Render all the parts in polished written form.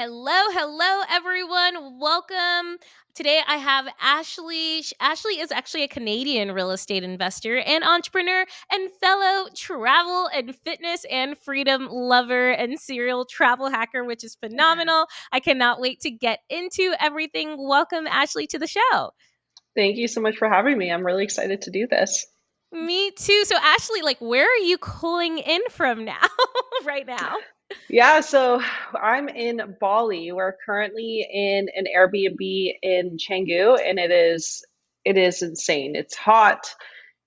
Hello, everyone. Welcome. Today I have Ashley. Ashley is actually a Canadian real estate investor and entrepreneur and fellow travel and fitness and freedom lover and serial travel hacker, which is phenomenal. I cannot wait to get into everything. Welcome, Ashley, to the show. Thank you so much for having me. I'm really excited to do this. Me too. So, Ashley, where are you calling in from now? Right now? Yeah, so I'm in Bali. We're currently in an Airbnb in Canggu, and it is insane. It's hot,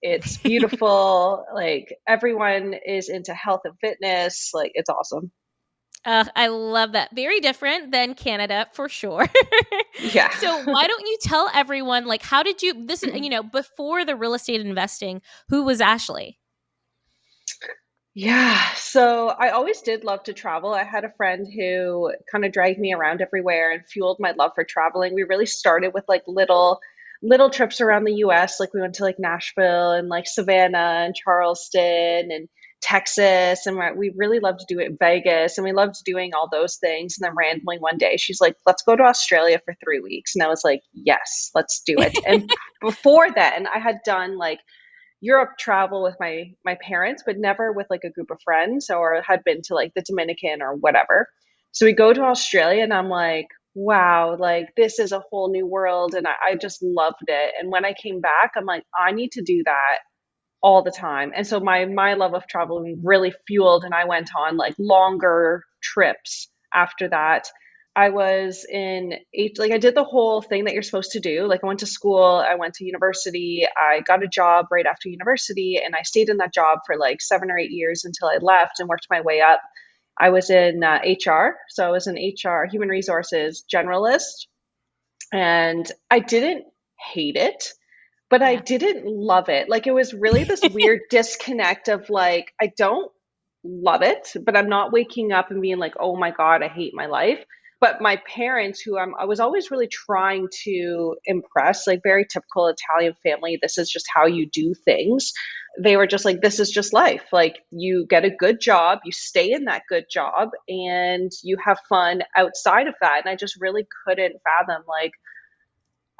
it's beautiful. Like everyone is into health and fitness. Like it's awesome. I love that. Very different than Canada for sure. Yeah. So why don't you tell everyone, how did you, this is, before the real estate investing, who was Ashley? Yeah, so I always did love to travel. I had a friend who kind of dragged me around everywhere and fueled my love for traveling. We really started with like little trips around the US. Like we went to like Nashville and like Savannah and Charleston and Texas, and we really loved to do it in Vegas, and we loved doing all those things. And then randomly one day she's like, "Let's go to Australia for 3 weeks." And I was like, "Yes, let's do it." And before then I had done like Europe travel with my parents, but never with like a group of friends, or had been to like the Dominican or whatever. So we go to Australia and I'm like, wow, like this is a whole new world. And I just loved it. And when I came back, I'm like, I need to do that all the time. And so my love of traveling really fueled, and I went on like longer trips after that. I was in like I did the whole thing that you're supposed to do. Like I went to school, I went to university, I got a job right after university, and I stayed in that job for like 7 or 8 years until I left and worked my way up. I was in HR, so I was an HR, human resources generalist, and I didn't hate it, but I Yeah. didn't love it. Like it was really this weird disconnect of like, I don't love it, but I'm not waking up and being like, oh my God, I hate my life. But my parents, who I was always really trying to impress, like very typical Italian family, this is just how you do things. They were just like, this is just life. Like you get a good job, you stay in that good job, and you have fun outside of that. And I just really couldn't fathom like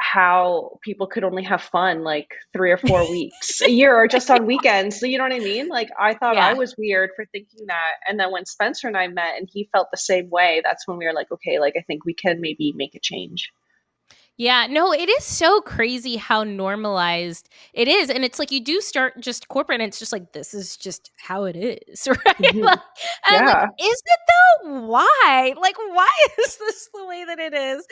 how people could only have fun like 3 or 4 weeks a year or just on weekends. So you know what I mean? Like I thought I Yeah. was weird for thinking that. And then when Spencer and I met and he felt the same way, that's when we were like, okay, like I think we can maybe make a change. Yeah, no, it is so crazy how normalized it is. And it's like you do start just corporate and it's just like, this is just how it is, right? Hmm. And I'm like, Yeah. is it though? Why? Like, why is this the way that it is?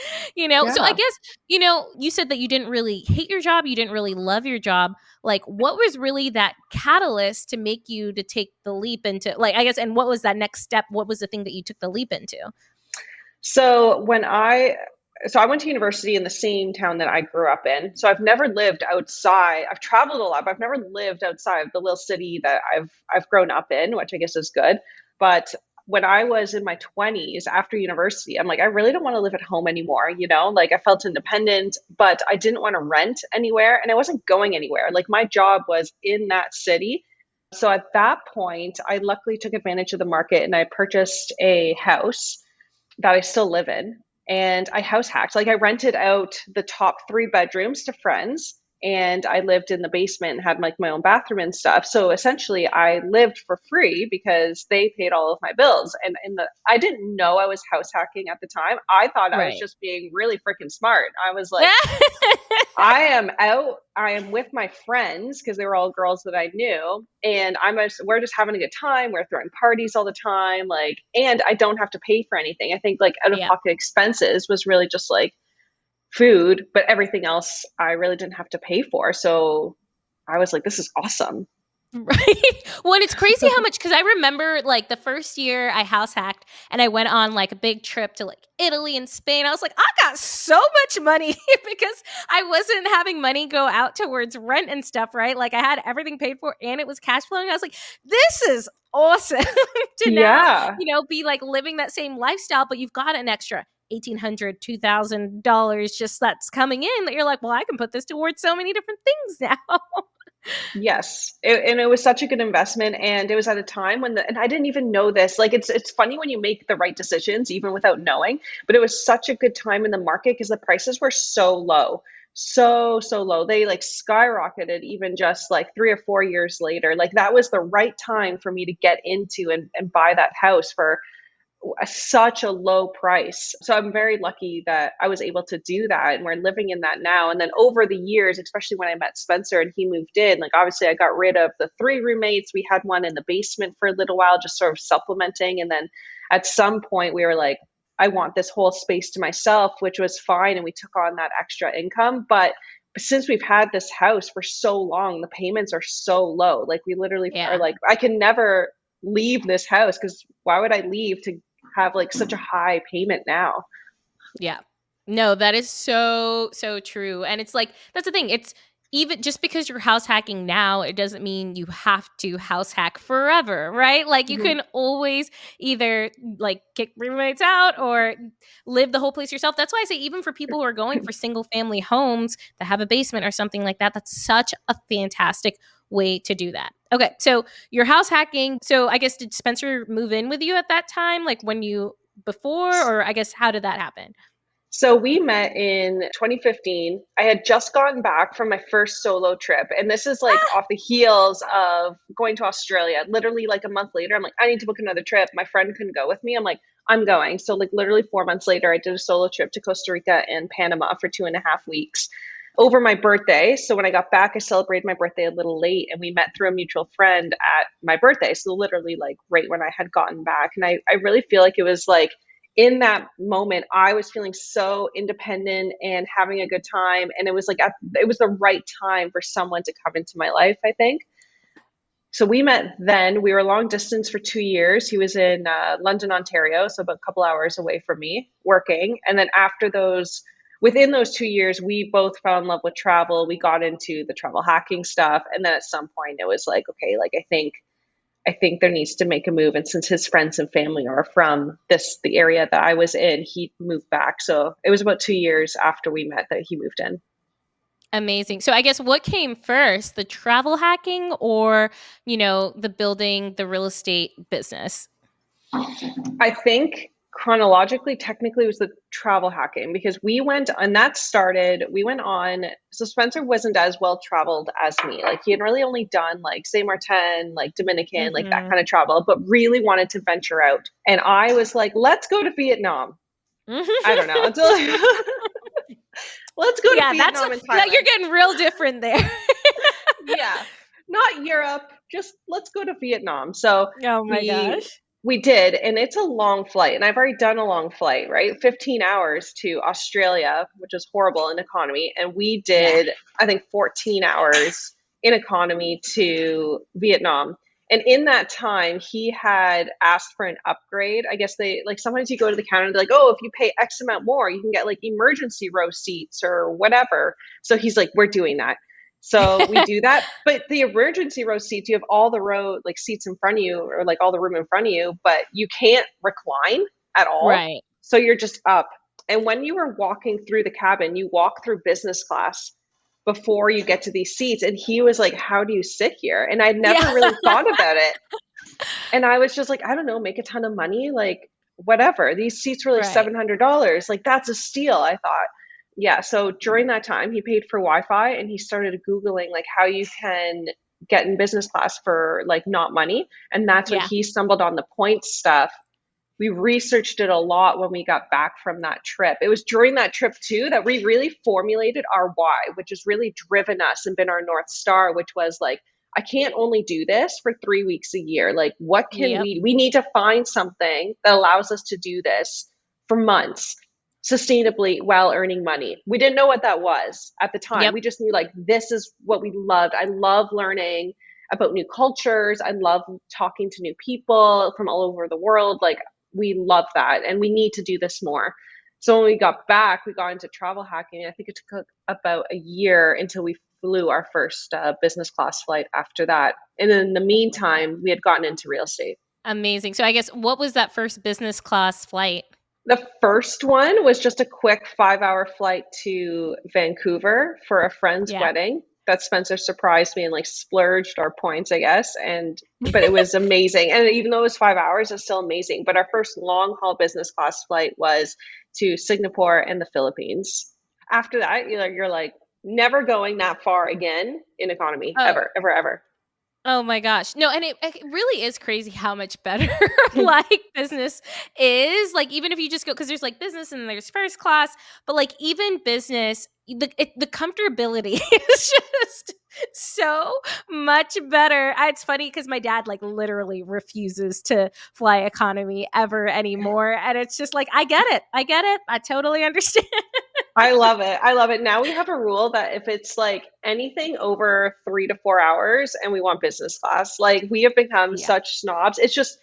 So I Yeah. guess, you said that you didn't really hate your job, you didn't really love your job. Like, what was really that catalyst to make you to take the leap into, I guess, and what was that next step? What was the thing that you took the leap into? So I went to university in the same town that I grew up in. So I've never lived outside. I've traveled a lot, but I've never lived outside of the little city that I've grown up in, which I guess is good. But when I was in my 20s after university, I'm like, I really don't want to live at home anymore, Like I felt independent, but I didn't want to rent anywhere, and I wasn't going anywhere. Like my job was in that city. So at that point, I luckily took advantage of the market and I purchased a house that I still live in. And I house hacked. Like I rented out the top 3 bedrooms to friends, and I lived in the basement and had like my own bathroom and stuff. So essentially I lived for free because they paid all of my bills. And I didn't know I was house hacking at the time. I thought I was Right. just being really freaking smart. I was like, I am out. I am with my friends because they were all girls that I knew, and we're just having a good time. We're throwing parties all the time, like, and I don't have to pay for anything. I think like out of Yeah. pocket expenses was really just like food, but everything else I really didn't have to pay for. So I was like, this is awesome. Right. Well, and it's crazy how much, because I remember the first year I house hacked and I went on a big trip to Italy and Spain. I was like, I got so much money because I wasn't having money go out towards rent and stuff, right? Like I had everything paid for and it was cash flowing. I was like, this is awesome to now, Yeah. be living that same lifestyle, but you've got an extra $1,800, $2,000 just that's coming in that you're like, well, I can put this towards so many different things now. Yes, and it was such a good investment, and it was at a time when and I didn't even know this. Like it's funny when you make the right decisions even without knowing, but it was such a good time in the market because the prices were so low. So low. They like skyrocketed even just like 3 or 4 years later. Like that was the right time for me to get into and buy that house for such a low price. So I'm very lucky that I was able to do that and we're living in that now. And then over the years, especially when I met Spencer and he moved in, like obviously I got rid of the three roommates. We had one in the basement for a little while, just sort of supplementing. And then at some point we were like, I want this whole space to myself, which was fine. And we took on that extra income. But since we've had this house for so long, the payments are so low. Like we literally are Yeah. like, I can never leave this house because why would I leave to have like such a high payment now? Yeah. No, that is so, so true. And it's like, that's the thing. It's even just because you're house hacking now, it doesn't mean you have to house hack forever, right? Like you Mhm. can always either like kick roommates out or live the whole place yourself. That's why I say, even for people who are going for single family homes that have a basement or something like that, that's such a fantastic way to do that. Okay. So you're house hacking. So I guess did Spencer move in with you at that time? Like when you, before, or I guess how did that happen? So we met in 2015. I had just gotten back from my first solo trip, and this is like off the heels of going to Australia. Literally, like a month later, I'm like, I need to book another trip. My friend couldn't go with me. I'm like, I'm going. So, like, literally 4 months later, I did a solo trip to Costa Rica and Panama for 2.5 weeks over my birthday. So, when I got back, I celebrated my birthday a little late, and we met through a mutual friend at my birthday. So, literally, like, right when I had gotten back. And I really feel like it was like, in that moment, I was feeling so independent and having a good time. And it was like, it was the right time for someone to come into my life, I think. So we met then. We were long distance for 2 years. He was in London, Ontario, so about a couple hours away from me working. And then after those, within those 2 years, we both fell in love with travel. We got into the travel hacking stuff. And then at some point, it was like, okay, like I think there needs to make a move. And since his friends and family are from the area that I was in, he moved back. So it was about 2 years after we met that he moved in. Amazing. So I guess what came first, the travel hacking or, the building the real estate business? I think chronologically, technically, it was the travel hacking because we went, and that started, we went on. So Spencer wasn't as well traveled as me. Like he had really only done like Saint Martin, like Dominican, like that Mhm. kind of travel, but really wanted to venture out. And I was like, let's go to Vietnam. I don't know. Until let's go to Yeah, Vietnam and you're Thailand. getting real different there. Yeah, not Europe, just let's go to Vietnam. So Oh my we gosh. we did, and it's a long flight, and I've already done a long flight, right? 15 hours to Australia, which is horrible in economy, and we Yeah. did I think 14 hours in economy to Vietnam. And in that time, he had asked for an upgrade. I guess they like sometimes you go to the counter and they're like, oh, if you pay X amount more, you can get like emergency row seats or whatever. So he's like, we're doing that. So we do that. But the emergency row seats, you have all the row like seats in front of you or like all the room in front of you, but you can't recline at all. Right. So you're just up. And when you were walking through the cabin, you walk through business class before you get to these seats. And he was like, how do you sit here? And I'd never Yeah. really thought about it. And I was just like, I don't know, make a ton of money, like whatever. These seats were like Right. $700. Like that's a steal, I thought. Yeah, so during that time, he paid for Wi-Fi and he started Googling like how you can get in business class for like not money. And that's when Yeah. he stumbled on the points stuff. We researched it a lot when we got back from that trip. It was during that trip too that we really formulated our why, which has really driven us and been our North Star, which was like, I can't only do this for 3 weeks a year. Like, what can Yep. we need to find something that allows us to do this for months sustainably while earning money. We didn't know what that was at the time. Yep. We just knew like this is what we loved. I love learning about new cultures. I love talking to new people from all over the world. Like we love that and we need to do this more. So when we got back, we got into travel hacking. I think it took about a year until we flew our first business class flight after that. And in the meantime, we had gotten into real estate. Amazing. So I guess what was that first business class flight? The first one was just a quick 5 hour flight to Vancouver for a friend's Yeah. wedding. that Spencer surprised me and like splurged our points, I guess. And but it was amazing. And even though it was 5 hours, it's still amazing. But our first long haul business class flight was to Singapore and the Philippines. After that, you're like never going that far again in economy, Oh, ever, ever, ever. oh my gosh. No, and it really is crazy how much better, like, business is. Like, even if you just go, because there's, like, business and there's first class, but, like, even business, the comfortability is just so much better. It's funny because my dad, like, literally refuses to fly economy ever anymore, and it's just like, I get it. I get it. I totally understand. I love it. I love it. Now we have a rule that if it's like anything over 3 to 4 hours and we want business class, like we have become Yeah. such snobs. It's just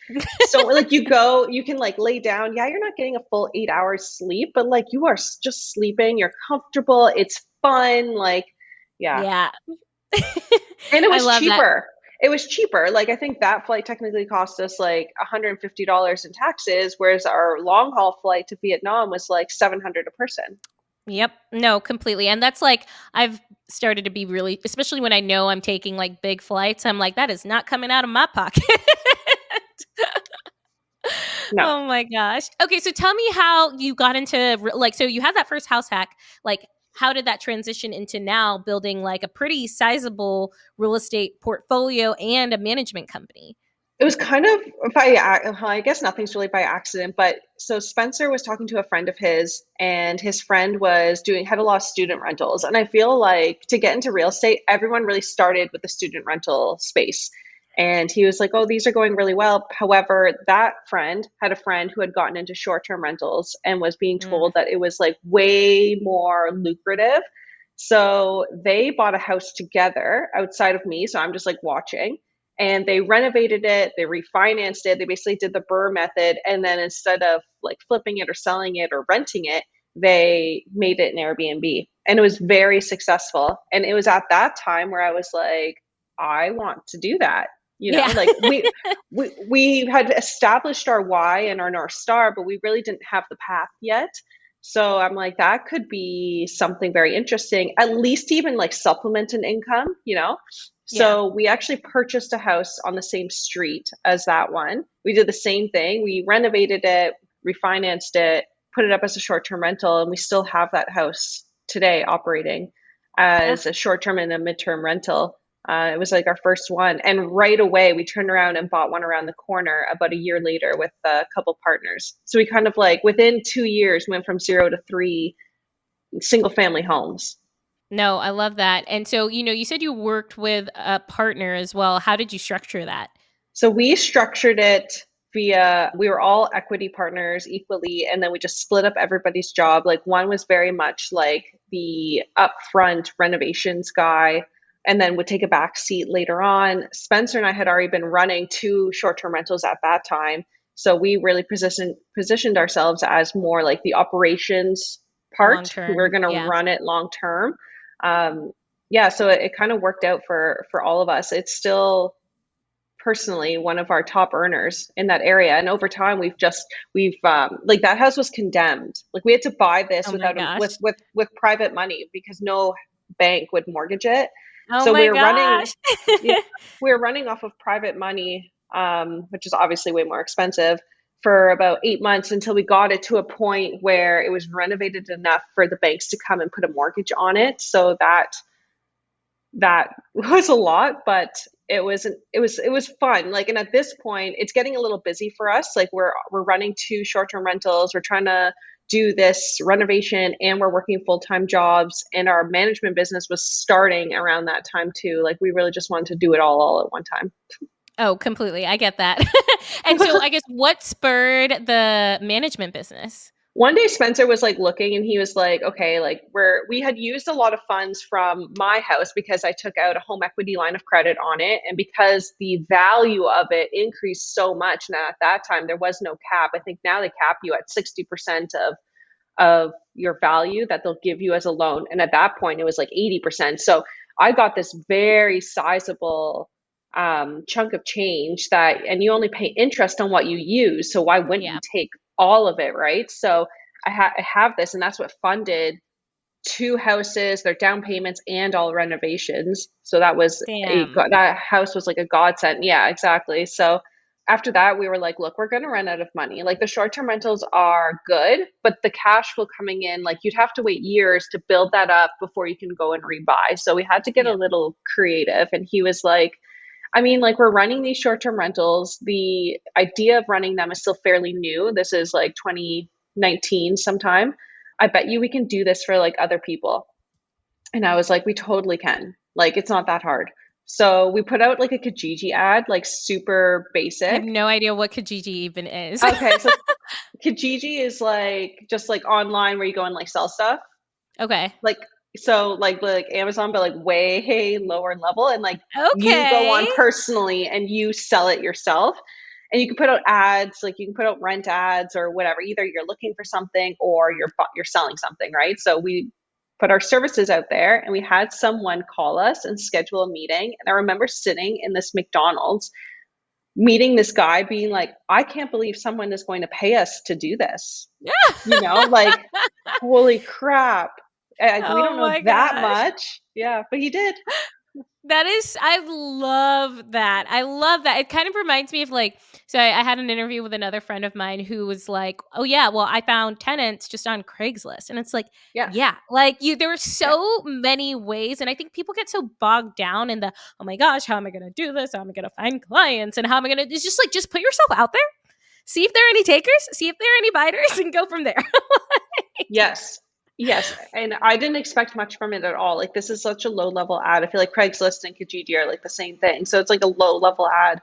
so like you go, you can like lay down. Yeah, you're not getting a full 8 hours sleep, but like you are just sleeping. You're comfortable. It's fun. Like, yeah. Yeah. And it I was love that. cheaper. It was cheaper. Like I think that flight technically cost us like $150 in taxes, whereas our long haul flight to Vietnam was like 700 a person. Yep. No, completely. And that's like I've started to be really, especially when I know I'm taking like big flights, I'm like, that is not coming out of my pocket. No. Oh my gosh. Okay, so tell me how you got into like, so you had that first house hack. Like, how did that transition into now building like a pretty sizable real estate portfolio and a management company? It was kind of well, I guess nothing's really by accident, but so Spencer was talking to a friend of his, and his friend was doing had a lot of student rentals. And I feel like to get into real estate, everyone really started with the student rental space. And he was like, "Oh, these are going really well." However, that friend had a friend who had gotten into short-term rentals and was being Mm, told that it was like way more lucrative. So they bought a house together outside of me. So I'm just like watching, and they renovated it, they refinanced it, they basically did the Burr method, and then instead of like flipping it or selling it or renting it, they made it an Airbnb. And it was very successful. And it was at that time where I was like, I want to do that. yeah. Like we had established our why and our North Star, but we really didn't have the path yet. So I'm like, that could be something very interesting, at least even like supplement an income. Yeah. So we actually purchased a house on the same street as that one. We did the same thing. We renovated it, refinanced it, put it up as a short-term rental, and we still have that house today operating as a short-term and a mid-term rental. It was like our first one. And right away, we turned around and bought one around the corner about a year later with a couple partners. So we kind of like within 2 years went from zero to three single family homes. No, I love that. And so, you said you worked with a partner as well. How did you structure that? So we structured it via, we were all equity partners equally, and then we just split up everybody's job. Like one was very much like the upfront renovations guy, and then would take a back seat later on. Spencer and I had already been running two short-term rentals at that time. So we really positioned ourselves as more like the operations Long part, who we're term. going to Yeah. run it long term. Um, yeah, so it kind of worked out for all of us. It's still personally one of our top earners in that area, and over time we've like that house was condemned. Like we had to buy this Oh my without gosh. with private money because no bank would mortgage it. Oh So my gosh. yeah, we were running off of private money, which is obviously way more expensive, for about 8 months until we got it to a point where it was renovated enough for the banks to come and put a mortgage on it. So that was a lot, but it was fun. Like, and at this point, it's getting a little busy for us. Like we're running two short-term rentals. We're trying to do this renovation, and we're working full-time jobs. And our management business was starting around that time too. Like we really just wanted to do it all at one time. Oh, completely. I get that. And so I guess what spurred the management business? One day Spencer was like looking, and he was like, okay, like we had used a lot of funds from my house because I took out a home equity line of credit on it. And because the value of it increased so much, and at that time there was no cap. I think now they cap you at 60% of your value that they'll give you as a loan. And at that point it was like 80%. So I got this very sizable chunk of change that, and you only pay interest on what you use. So why wouldn't you Yeah. take all of it, right? So I have this, and that's what funded two houses, their down payments, and all renovations. So that was Damn. that house was like a godsend. Yeah, exactly. So after that, we were like, look, we're going to run out of money. Like the short-term rentals are good, but the cash flow coming in, like you'd have to wait years to build that up before you can go and rebuy. So we had to get a Yeah. little creative. And he was like, I mean, like we're running these short-term rentals. The idea of running them is still fairly new. This is like 2019 sometime. I bet you we can do this for like other people. And I was like, we totally can. Like it's not that hard. So we put out like a Kijiji ad, like super I have basic. no idea what Kijiji even is. Okay, so Kijiji is like just like online where you go and like sell stuff. Okay. Like so like Amazon, but like way lower level, and like you go Okay. on personally and you sell it yourself. And you can put out ads, like you can put out rent ads or whatever. Either you're looking for something or you're selling something, right? So we put our services out there, and we had someone call us and schedule a meeting. And I remember sitting in this McDonald's meeting this guy being like, I can't believe someone is going to pay us to do this. Like, holy crap. We don't Oh know my that gosh. much. Yeah, but he did. That is, I love that. I love that. It kind of reminds me of like, so I had an interview with another friend of mine who was like, oh yeah, well, I found tenants just on Craigslist. And it's like, Yeah, yeah, like there were yeah. so many ways. And I think people get so bogged down in the, oh my gosh, how am I going to do this? How am I going to find clients? And how am I going to, it's just like, just put yourself out there, see if there are any takers, see if there are any biters, and go from there. Yes. Yes. And I didn't expect much from it at all. Like, this is such a low level ad. I feel like Craigslist and Kijiji are like the same thing. So it's like a low level ad.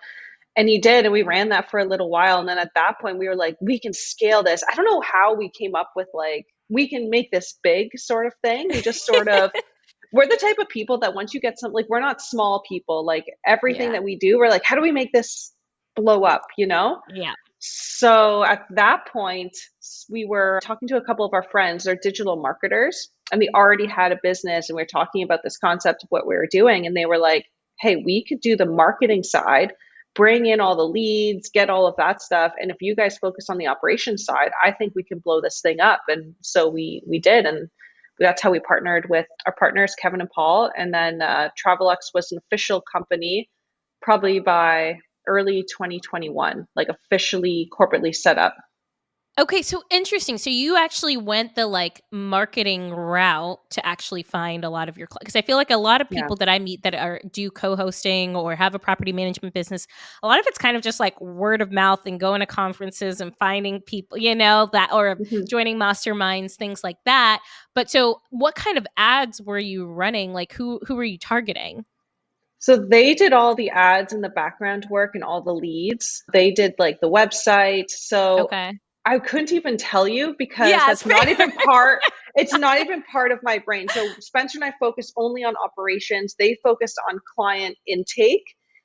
And he did. And we ran that for a little while. And then at that point, we were like, we can scale this. I don't know how we came up with like, we can make this big sort of thing. We just sort of, we're the type of people that once you get some, like, we're not small people. Like, everything Yeah. that we do, we're like, how do we make this blow up, you know? Yeah. So at that point, we were talking to a couple of our friends, they're digital marketers, and we already had a business, and we were talking about this concept of what we were doing. And they were like, hey, we could do the marketing side, bring in all the leads, get all of that stuff. And if you guys focus on the operations side, I think we can blow this thing up. And so we did. And that's how we partnered with our partners, Kevin and Paul. And then Travelux was an official company probably by early 2021, like officially corporately set up. Okay, so interesting. So you actually went the like marketing route to actually find a lot of your clients. Because I feel like a lot of Yeah. people that I meet that are do co-hosting or have a property management business, a lot of it's kind of just like word of mouth and going to conferences and finding people, that or Mhm. joining masterminds, things like that. But so what kind of ads were you running? Like who were you targeting? So they did all the ads and the background work and all the leads. They did like the website. So Okay. I couldn't even tell you because Yeah, it's that's not even fair. it's not even part of my brain. So Spencer and I focused only on operations. They focused on client intake.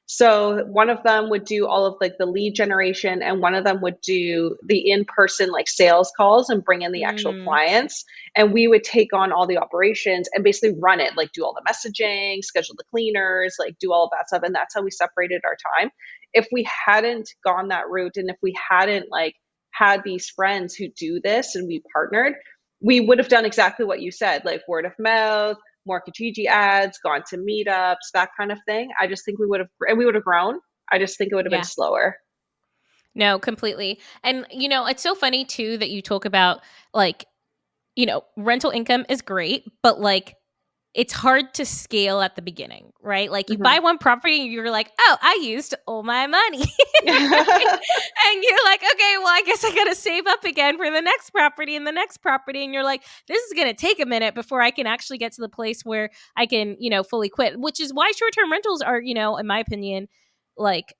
So one of them would do all of like the lead generation, and one of them would do the in-person like sales calls and bring in the actual Mm, clients. And we would take on all the operations and basically run it, like do all the messaging, schedule the cleaners, like do all of that stuff. And that's how we separated our time. If we hadn't gone that route, and if we hadn't like had these friends who do this and we partnered, we would have done exactly what you said, like word of mouth, more Kijiji ads, gone to meetups, that kind of thing. I just think we would have grown. I just think it would have been yeah. slower. No, completely. And it's so funny too that you talk about like, rental income is great, but like it's hard to scale at the beginning, right? Like you Hmm. buy one property and you're like, "Oh, I used all my money." Right? And you're like, "Okay, well, I guess I got to save up again for the next property and the next property." And you're like, "This is going to take a minute before I can actually get to the place where I can, fully quit." Which is why short-term rentals are, in my opinion, like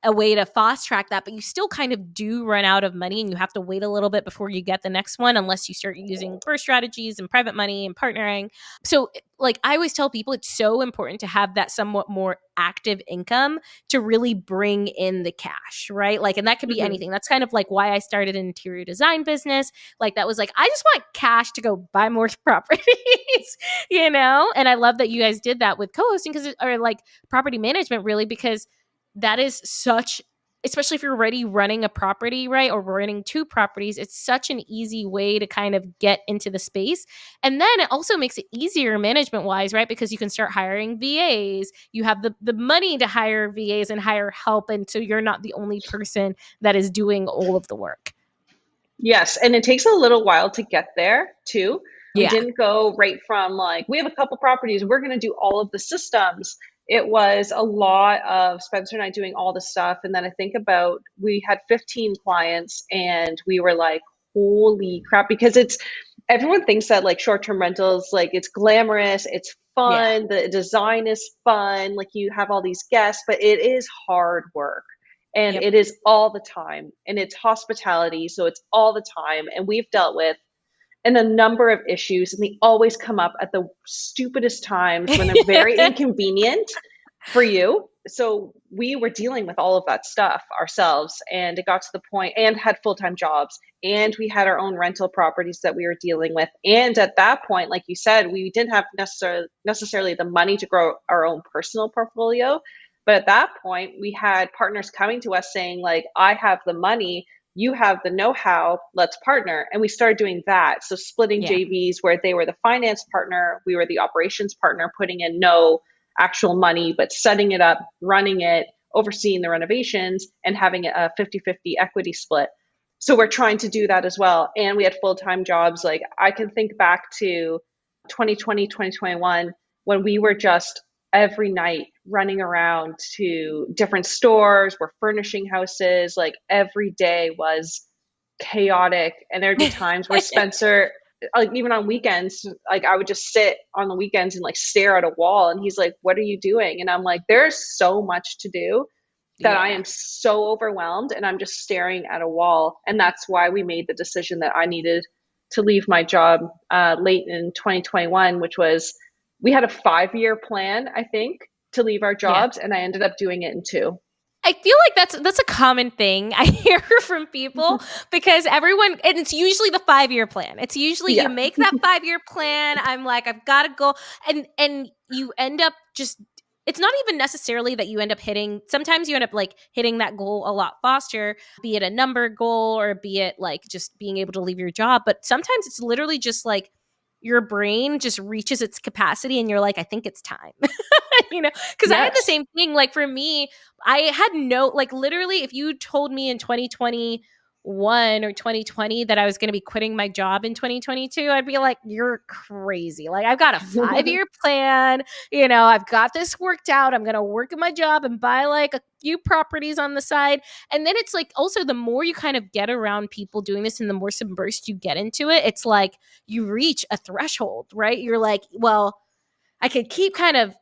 a way to fast track that, but you still kind of do run out of money and you have to wait a little bit before you get the next one unless you start using burst strategies and private money and partnering. So like I always tell people it's so important to have that somewhat more active income to really bring in the cash, right? Like, and that could be Hmm. anything. That's kind of like why I started an interior design business. Like that was like, I just want cash to go buy more properties, And I love that you guys did that with co-hosting or like property management really, because that is such especially if you're already running a property, right? Or running two properties, it's such an easy way to kind of get into the space. And then it also makes it easier management wise, right? Because you can start hiring VAs. You have the money to hire VAs and hire help. And so you're not the only person that is doing all of the work. Yes, and it takes a little while to get there too. We Yeah. didn't go right from like, we have a couple properties, we're going to do all of the systems. It was a lot of Spencer and I doing all the stuff. And then I think about, we had 15 clients and we were like, holy crap, because everyone thinks that like short-term rentals, like it's glamorous, it's Yeah. fun, the design is fun, like you have all these guests, but it is hard work and Yep. it is all the time and it's hospitality, so it's all the time, and we've dealt with and a number of issues, and they always come up at the stupidest times when they're very inconvenient for you. So we were dealing with all of that stuff ourselves, and it got to the point, and had full-time jobs, and we had our own rental properties that we were dealing with. And at that point, like you said, we didn't have necessarily the money to grow our own personal portfolio. But at that point, we had partners coming to us saying, like, I have the money, you have the know-how, let's partner. And we started doing that. So splitting Yeah. JVs where they were the finance partner, we were the operations partner, putting in no actual money, but setting it up, running it, overseeing the renovations, and having a 50-50 equity split. So we're trying to do that as well. And we had full-time jobs. Like I can think back to 2020, 2021, when we were just every night running around to different stores, we're furnishing houses. Like every day was chaotic. And there'd be times where Spencer, like even on weekends, like I would just sit on the weekends and like stare at a wall. And he's like, "What are you doing?" And I'm like, "There's so much to do that I Yeah. am so overwhelmed and I'm just staring at a wall." And that's why we made the decision that I needed to leave my job late in 2021, which was, we had a 5-year plan, I think, to leave our Yeah. jobs, and I ended up doing it in two. I feel like that's a common thing I hear from people because everyone, and it's usually the 5-year plan. It's usually you Yeah. make that 5-year plan. I'm like, I've got to go, and you end up just. It's not even necessarily that you end up hitting. Sometimes you end up like hitting that goal a lot faster, be it a number goal or be it like just being able to leave your job. But sometimes it's literally just like your brain just reaches its capacity, and you're like, I think it's time. Because I had the Yes. same thing. Like for me, I had no, like, literally, if you told me in 2021 or 2020 that I was going to be quitting my job in 2022, I'd be like, you're crazy. Like, I've got a 5-year plan. I've got this worked out. I'm going to work at my job and buy like a few properties on the side. And then it's like, also, the more you kind of get around people doing this and the more submersed you get into it, it's like you reach a threshold, right? You're like, well, I could keep kind of,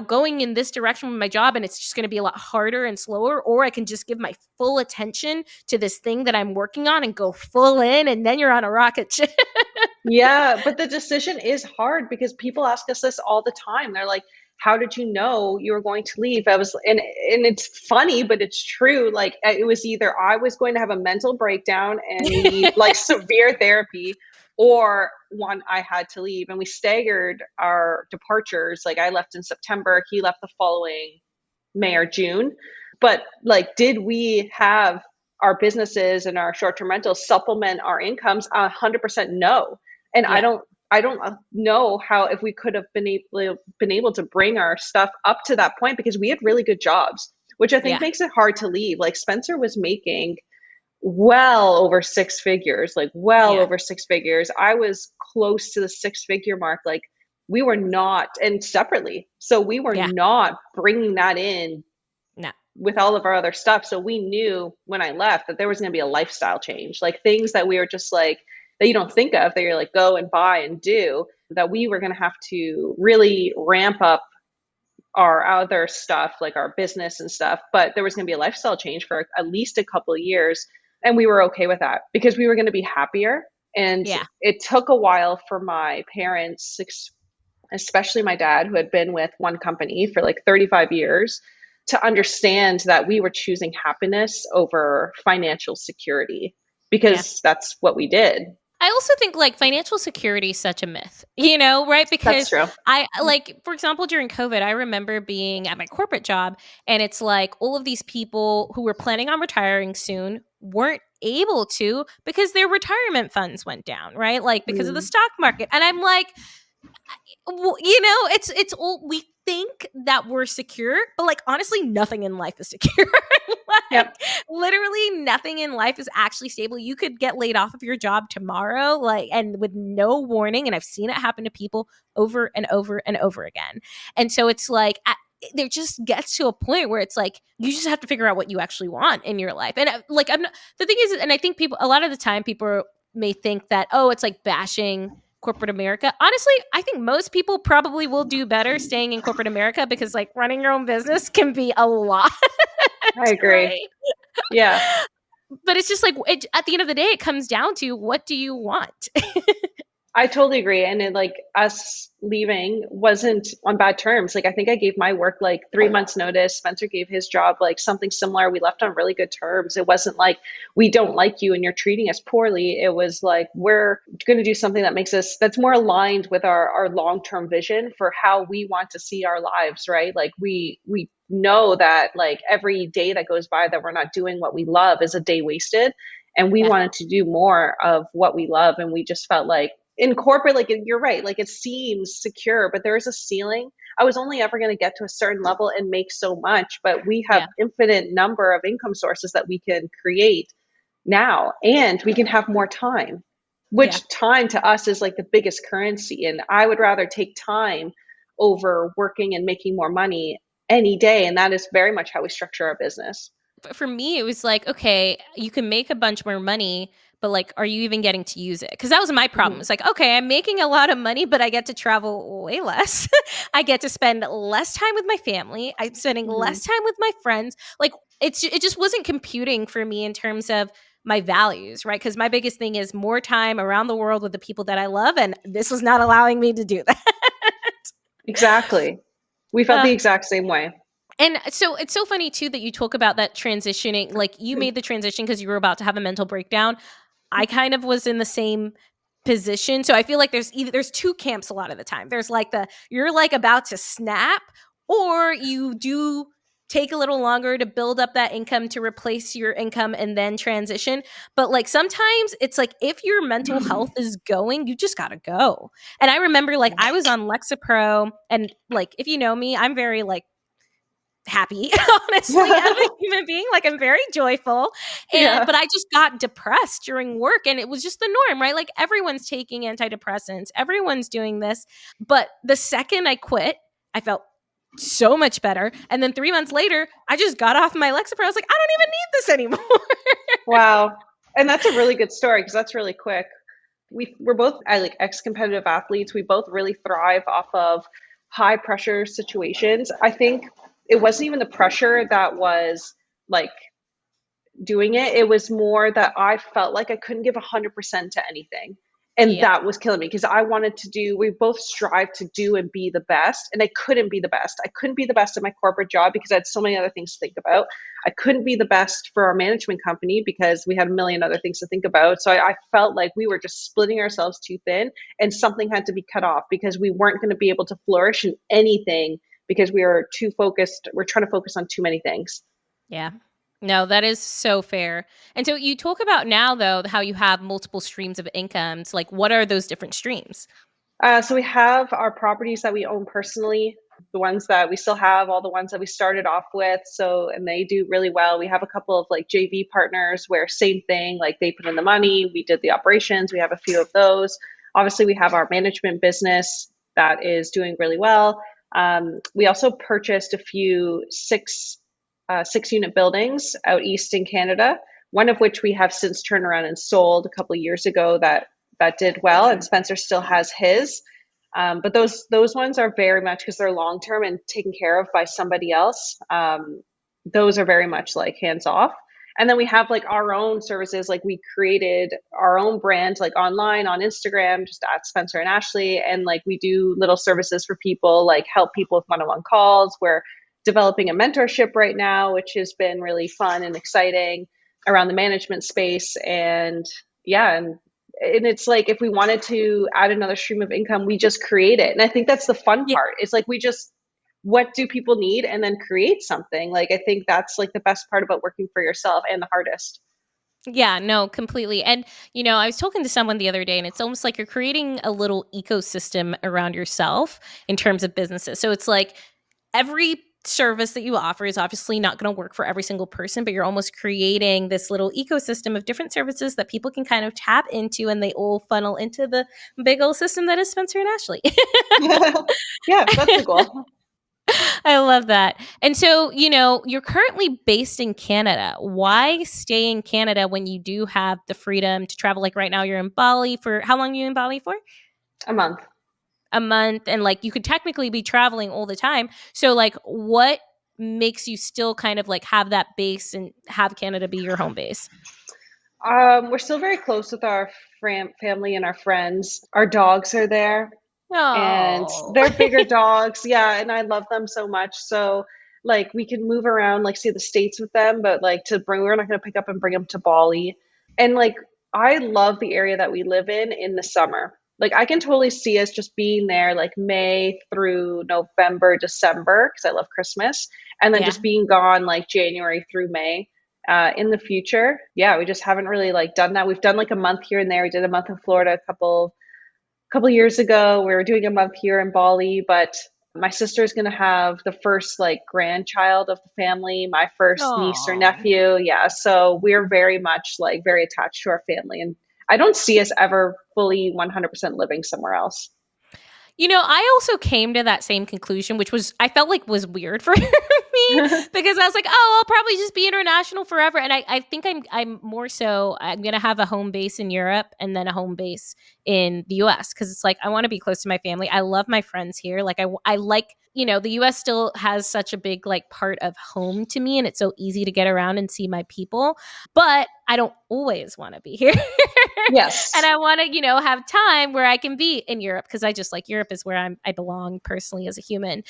going in this direction with my job and it's just going to be a lot harder and slower, or I can just give my full attention to this thing that I'm working on and go full in, and then you're on a rocket ship. Yeah, but the decision is hard because people ask us this all the time. They're like, "How did you know you were going to leave?" And it's funny, but it's true. Like it was either I was going to have a mental breakdown and need like severe therapy, or one, I had to leave. And we staggered our departures. Like I left in September, he left the following May or June. But like, did we have our businesses and our short-term rentals supplement our incomes? 100% no. And Yeah. I don't know how, if we could have been able to bring our stuff up to that point, because we had really good jobs, which I think Yeah. makes it hard to leave. Like Spencer was making well over six figures, like well Yeah. over six figures. I was close to the six-figure mark. Like we were not, and separately. So we were Yeah. not bringing that in No. with all of our other stuff. So we knew when I left that there was going to be a lifestyle change, like things that we were just like, that you don't think of, that you're like, go and buy and do, that we were going to have to really ramp up our other stuff, like our business and stuff. But there was going to be a lifestyle change for at least a couple of years. And we were okay with that because we were going to be happier. And Yeah. it took a while for my parents, especially my dad, who had been with one company for like 35 years, to understand that we were choosing happiness over financial security, Yeah. because that's what we did. I also think like financial security is such a myth, you know, right? That's Because true. I like, for example, during COVID, I remember being at my corporate job and it's like all of these people who were planning on retiring soon weren't able to because their retirement funds went down, right? Like because of the Mm. stock market. And I'm like, well, you know, it's all we think that we're secure, but like honestly, nothing in life is secure. Like Yep. literally nothing in life is actually stable. You could get laid off of your job tomorrow, like and with no warning. And I've seen it happen to people over and over and over again. And so it's like there just gets to a point where it's like you just have to figure out what you actually want in your life. And like I'm not, the thing is, and I think people a lot of the time people may think that oh, it's like bashing corporate America. Honestly, I think most people probably will do better staying in corporate America because like running your own business can be a lot, I agree. right? Yeah. But it's just like at the end of the day, it comes down to what do you want? I totally agree. And like us leaving wasn't on bad terms. Like I think I gave my work like 3 months notice. Spencer gave his job like something similar. We left on really good terms. It wasn't like we don't like you and you're treating us poorly. It was like we're going to do something that makes us that's more aligned with our long-term vision for how we want to see our lives, right? Like we know that like every day that goes by that we're not doing what we love is a day wasted. And we Yeah, wanted to do more of what we love. And we just felt like in corporate, like you're right, like it seems secure, but there is a ceiling. I was only ever going to get to a certain level and make so much, but we have yeah, infinite number of income sources that we can create now, and we can have more time, yeah. which time to us is like the biggest currency. And I would rather take time over working and making more money any day. And that is very much how we structure our business. For me, it was like, okay, you can make a bunch more money, but like, are you even getting to use it? Because that was my problem. Mhm. It's like, okay, I'm making a lot of money, but I get to travel way less. I get to spend less time with my family. I'm spending Mhm. less time with my friends. Like, it just wasn't computing for me in terms of my values, right? Because my biggest thing is more time around the world with the people that I love, and this was not allowing me to do that. Exactly. We felt uh, the exact same way. And so it's so funny too that you talk about that transitioning, like you made the transition because you were about to have a mental breakdown. I kind of was in the same position. So I feel like there's two camps a lot of the time. There's like the you're like about to snap, or you do take a little longer to build up that income to replace your income and then transition. But like sometimes it's like if your mental health is going, you just gotta go. And I remember like I was on Lexapro, and like if you know me, I'm very like happy honestly as a human being, like I'm very joyful, and Yeah. but I just got depressed during work and it was just the norm, right? Like everyone's taking antidepressants, everyone's doing this, but the second I quit I felt so much better, and then 3 months later I just got off my Lexapro. I was like, I don't even need this anymore. Wow. And that's a really good story because that's really quick. We're both like ex-competitive athletes. We both really thrive off of high pressure situations. I think it wasn't even the pressure that was like doing it. It was more that I felt like I couldn't give 100% to anything. And Yeah, that was killing me because I wanted to do, we both strive to do and be the best. And I couldn't be the best. I couldn't be the best at my corporate job because I had so many other things to think about. I couldn't be the best for our management company because we had a million other things to think about. So I felt like we were just splitting ourselves too thin and something had to be cut off because we weren't going to be able to flourish in anything because we were too focused. We're trying to focus on too many things. yeah. No, that is so fair. And so you talk about now though how you have multiple streams of incomes. Like what are those different streams? So we have our properties that we own personally, the ones that we still have, all the ones that we started off with. So, and they do really well. We have a couple of like JV partners where same thing, like they put in the money, we did the operations. We have a few of those. Obviously, we have our management business that is doing really well. We also purchased a few six unit buildings out east in Canada. One of which we have since turned around and sold a couple of years ago that did well, and Spencer still has his. But those ones are very much because they're long term and taken care of by somebody else. Those are very much like hands off. And then we have like our own services. Like we created our own brand, like online on Instagram, just at Spencer and Ashley, and like we do little services for people, like help people with one-on-one calls. We're developing a mentorship right now, which has been really fun and exciting around the management space. And yeah, and And it's like if we wanted to add another stream of income, we just create it. And I think that's the fun Yeah. part. It's like we just, what do people need, and then create something. Like I think that's like the best part about working for yourself, and the hardest. Yeah, no, completely. And, I was talking to someone the other day, and it's almost like you're creating a little ecosystem around yourself in terms of businesses. So it's like every service that you offer is obviously not going to work for every single person, but you're almost creating this little ecosystem of different services that people can kind of tap into, and they all funnel into the big old system that is Spencer and Ashley. Yeah, that's the goal. I love that. And so, you're currently based in Canada. Why stay in Canada when you do have the freedom to travel? Like right now, you're in Bali for how long are you in Bali for? A month. A month. And like you could technically be traveling all the time. So, like, what makes you still kind of like have that base and have Canada be your home base? We're still very close with our family and our friends. Our dogs are there, and Oh, they're bigger dogs. Yeah, and I love them so much. So like we can move around, like see the states with them, but like to bring, we're not going to pick up and bring them to Bali. And like I love the area that we live in the summer. Like I can totally see us just being there like May through November, December, because I love Christmas, and then yeah. just being gone like January through May. In the future, yeah, we just haven't really like done that. We've done like a month here and there. We did a month in Florida a couple years ago. We were doing a month here in Bali, but my sister's going to have the first like grandchild of the family, my first niece or Oh. nephew. Yeah. So we're very much like very attached to our family. And I don't see us ever fully 100% living somewhere else. I also came to that same conclusion, which was I felt like was weird for me because I was like, oh, I'll probably just be international forever. And I think I'm more so I'm gonna have a home base in Europe and then a home base in the US because it's like I want to be close to my family. I love my friends here. Like I like, the US still has such a big like part of home to me and it's so easy to get around and see my people, but I don't always want to be here. And Yes, I want to, have time where I can be in Europe because I just like Europe is where I belong personally as a human.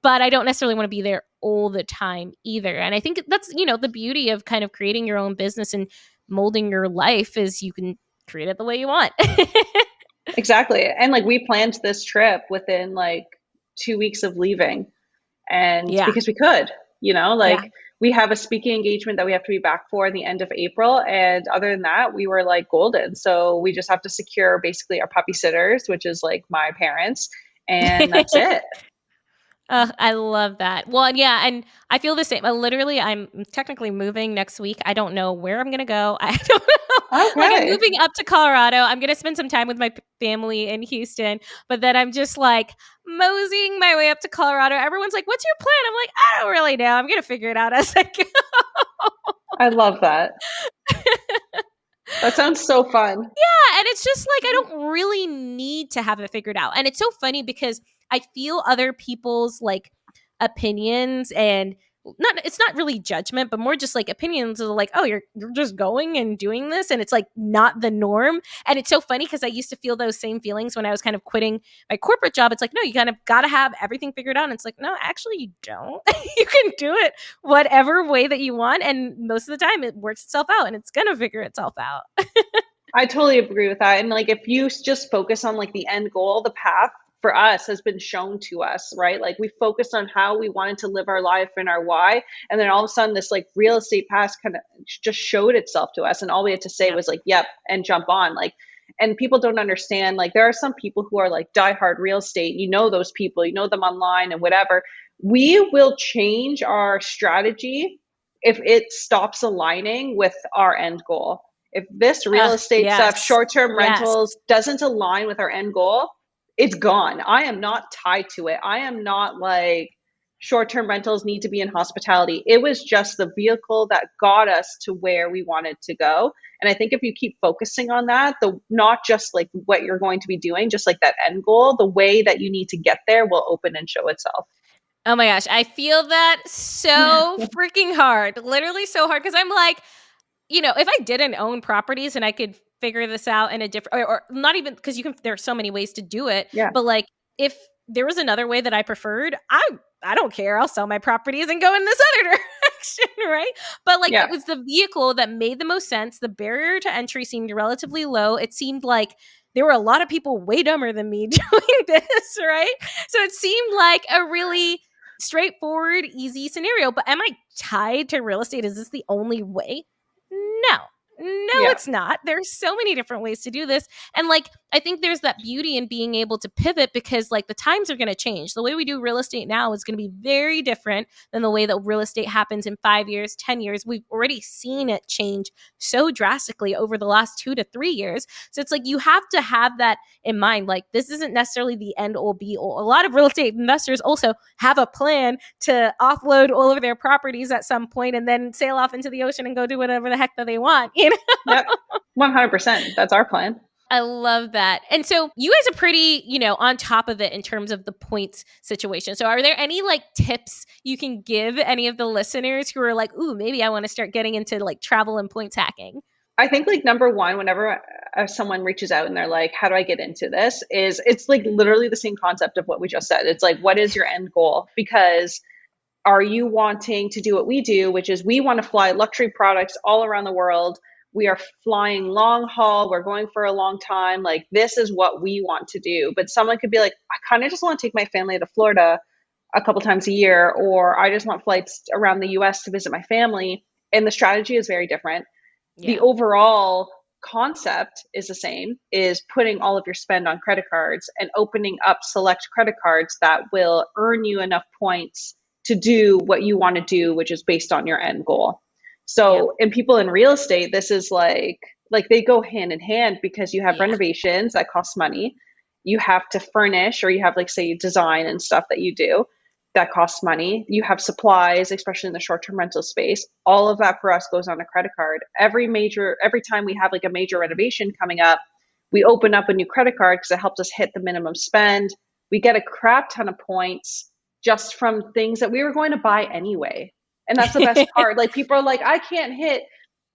But I don't necessarily want to be there all the time either. And I think that's, the beauty of kind of creating your own business and molding your life is you can create it the way you want. exactly. And like we planned this trip within like 2 weeks of leaving. And Yeah. because we could, Yeah. like we have a speaking engagement that we have to be back for in the end of April. And other than that, we were like golden. So we just have to secure basically our puppy sitters, which is like my parents, and that's it. I love that. Well, yeah, and I feel the same. Literally, I'm technically moving next week. I don't know where I'm gonna go. I don't know. Like, I'm Okay. moving up to Colorado. I'm gonna spend some time with my family in Houston, but then I'm just like moseying my way up to Colorado. Everyone's like, "What's your plan?" I'm like, "I don't really know. I'm gonna figure it out as I go." I love that. That sounds so fun. Yeah, and it's just like I don't really need to have it figured out. And it's so funny because I feel other people's like opinions and not it's not really judgment, but more just like opinions of like, oh, you're just going and doing this and it's like not the norm. And it's so funny because I used to feel those same feelings when I was kind of quitting my corporate job. It's like, no, you kind of gotta have everything figured out. And it's like, no, actually you don't. You can do it whatever way that you want. And most of the time it works itself out and it's gonna figure itself out. I totally agree with that. And like if you just focus on like the end goal, the path for us has been shown to us, right? Like we focused on how we wanted to live our life and our why. And then all of a sudden this like real estate path kind of just showed itself to us. And all we had to say Yeah. was like, yep, and jump on. Like, and people don't understand, like there are some people who are like diehard real estate. You know those people, you know them online and whatever. We will change our strategy if it stops aligning with our end goal. If this real estate stuff, Yes. short term Yes. rentals, doesn't align with our end goal, it's gone. I am not tied to it. I am not like short term rentals need to be in hospitality. It was just the vehicle that got us to where we wanted to go. And I think if you keep focusing on that, the not just like what you're going to be doing, just like that end goal, the way that you need to get there will open and show itself. Oh my gosh, I feel that so freaking hard. Literally so hard because I'm like, if I didn't own properties and I could figure this out in a different or not even because you can there are so many ways to do it, Yeah. but like if there was another way that I preferred, I don't care. I'll sell my properties and go in this other direction. transaction, right? But like Yeah. it was the vehicle that made the most sense. The barrier to entry seemed relatively low. It seemed like there were a lot of people way dumber than me doing this, right? So it seemed like a really straightforward, easy scenario. But am I tied to real estate? Is this the only way? No. No, Yeah. it's not. There's so many different ways to do this. And like, I think there's that beauty in being able to pivot because like the times are going to change. The way we do real estate now is going to be very different than the way that real estate happens in 5 years, 10 years. We've already seen it change so drastically over the last 2 to 3 years. So it's like you have to have that in mind. Like, this isn't necessarily the end all be all. A lot of real estate investors also have a plan to offload all of their properties at some point and then sail off into the ocean and go do whatever the heck that they want. You know? Yep. 100%. That's our plan. I love that. And so you guys are pretty, on top of it in terms of the points situation. So are there any like tips you can give any of the listeners who are like, ooh, maybe I want to start getting into like travel and points hacking? I think like number one, whenever someone reaches out and they're like, how do I get into this? Is it's like literally the same concept of what we just said. It's like, what is your end goal? Because are you wanting to do what we do, which is we want to fly luxury products all around the world? We are flying long haul. We're going for a long time. Like, this is what we want to do. But someone could be like, I kind of just want to take my family to Florida a couple times a year, or I just want flights around the US to visit my family. And the strategy is very different. The Yeah. overall concept is the same, is putting all of your spend on credit cards and opening up select credit cards that will earn you enough points to do what you want to do, which is based on your end goal. Yep. So, and people in real estate, this is like they go hand in hand because you have Yeah. renovations that cost money. You have to furnish, or you have like say design and stuff that you do that costs money. You have supplies, especially in the short-term rental space. All of that for us goes on a credit card. Every time we have like a major renovation coming up, we open up a new credit card because it helps us hit the minimum spend. We get a crap ton of points just from things that we were going to buy anyway. And that's the best part. Like, people are like, I can't hit